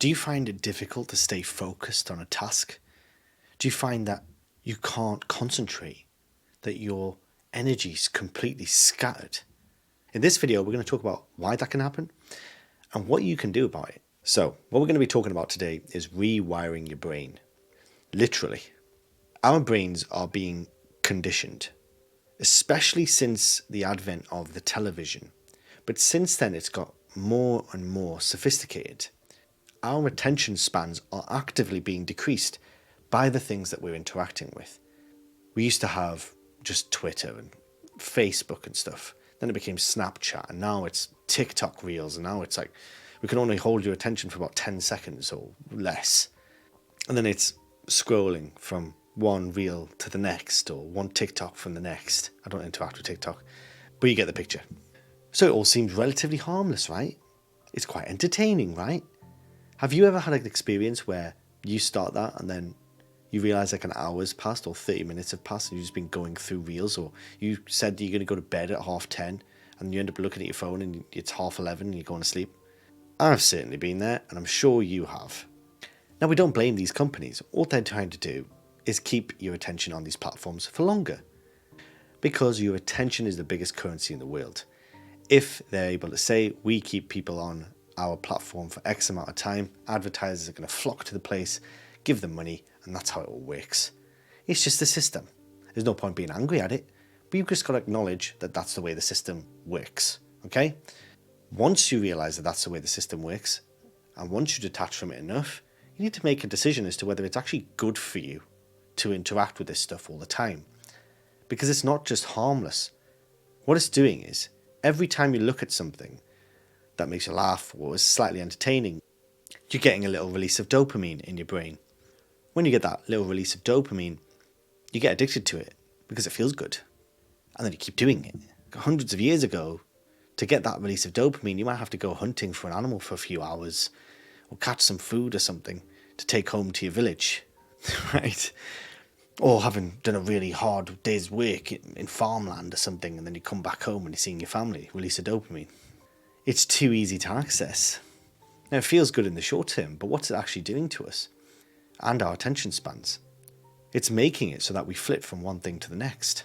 Do you find it difficult to stay focused on a task? Do you find that you can't concentrate, that your energy's completely scattered? In this video, we're going to talk about why that can happen and what you can do about it. So, what we're going to be talking about today is rewiring your brain. Literally. Our brains are being conditioned, especially since the advent of the television. But since then, it's got more and more sophisticated. Our attention spans are actively being decreased by the things that we're interacting with. We used to have just Twitter and Facebook and stuff. Then it became Snapchat, and now it's TikTok Reels, and now it's like we can only hold your attention for about 10 seconds or less. And then it's scrolling from one reel to the next, or one TikTok from the next. I don't interact with TikTok, but you get the picture. So it all seems relatively harmless, right? It's quite entertaining, right? Have you ever had an experience where you start that and then you realise like an hour's passed or 30 minutes have passed and you've just been going through reels, or you said that you're going to go to bed at 10:30 and you end up looking at your phone and it's 11:30 and you're going to sleep? I've certainly been there, and I'm sure you have. Now, we don't blame these companies. All they're trying to do is keep your attention on these platforms for longer, because your attention is the biggest currency in the world. If they're able to say, we keep people on our platform for X amount of time, advertisers are going to flock to the place, give them money, and that's how it all works. It's just the system. There's no point being angry at it, but you've just got to acknowledge that that's the way the system works, okay? Once you realise that that's the way the system works, and once you detach from it enough, you need to make a decision as to whether it's actually good for you to interact with this stuff all the time. Because it's not just harmless. What it's doing is, every time you look at something that makes you laugh or is slightly entertaining, you're getting a little release of dopamine in your brain. When you get that little release of dopamine, you get addicted to it because it feels good. And then you keep doing it. Hundreds of years ago, to get that release of dopamine, you might have to go hunting for an animal for a few hours or catch some food or something to take home to your village, right? Or having done a really hard day's work in farmland or something, and then you come back home and you're seeing your family, release of dopamine. It's too easy to access. Now, it feels good in the short term, but what's it actually doing to us and our attention spans? It's making it so that we flip from one thing to the next.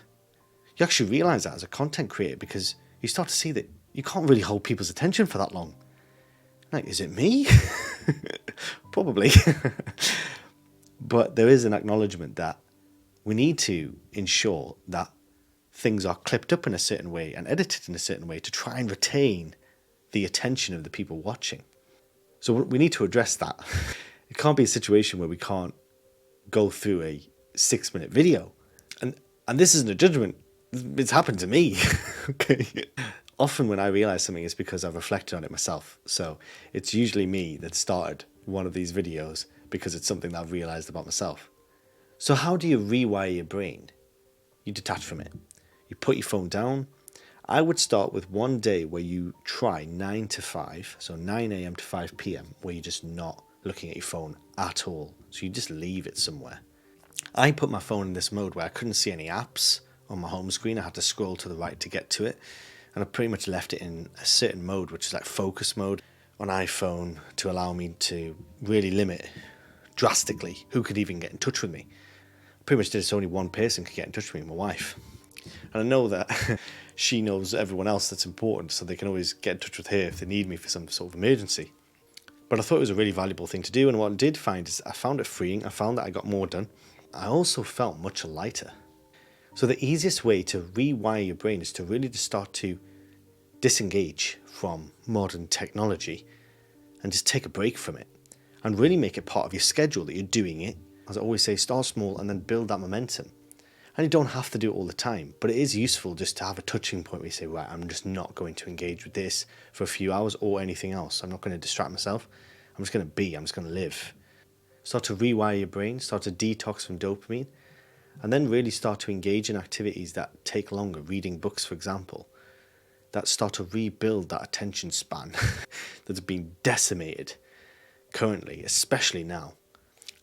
You actually realise that as a content creator, because you start to see that you can't really hold people's attention for that long. Like, is it me? Probably. But there is an acknowledgement that we need to ensure that things are clipped up in a certain way and edited in a certain way to try and retain the attention of the people watching. So we need to address that. It can't be a situation where we can't go through a 6-minute video. And this isn't a judgment. It's happened to me. Okay. Often when I realise something, it's because I've reflected on it myself. So it's usually me that started one of these videos because it's something that I've realised about myself. So how do you rewire your brain? You detach from it. You put your phone down. I would start with one day where you try 9 to 5, so 9 a.m. to 5 p.m, where you're just not looking at your phone at all. So you just leave it somewhere. I put my phone in this mode where I couldn't see any apps on my home screen. I had to scroll to the right to get to it. And I pretty much left it in a certain mode, which is like focus mode on iPhone, to allow me to really limit drastically who could even get in touch with me. Pretty much did it so only one person could get in touch with me, my wife. And I know that she knows everyone else that's important, so they can always get in touch with her if they need me for some sort of emergency. But I thought it was a really valuable thing to do, and what I did find is I found it freeing. I found that I got more done. I also felt much lighter. So the easiest way to rewire your brain is to really just start to disengage from modern technology and just take a break from it and really make it part of your schedule that you're doing it. As I always say, start small and then build that momentum. And you don't have to do it all the time, but it is useful just to have a touching point where you say, right, I'm just not going to engage with this for a few hours or anything else. I'm not going to distract myself. I'm just going to be, I'm just going to live. Start to rewire your brain, start to detox from dopamine, and then really start to engage in activities that take longer, reading books, for example, that start to rebuild that attention span that's been decimated currently, especially now.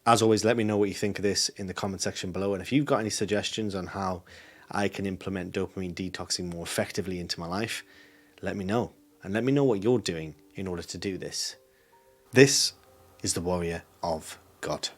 As always, let me know what you think of this in the comment section below. And if you've got any suggestions on how I can implement dopamine detoxing more effectively into my life, let me know. And let me know what you're doing in order to do this. This is the warrior of God.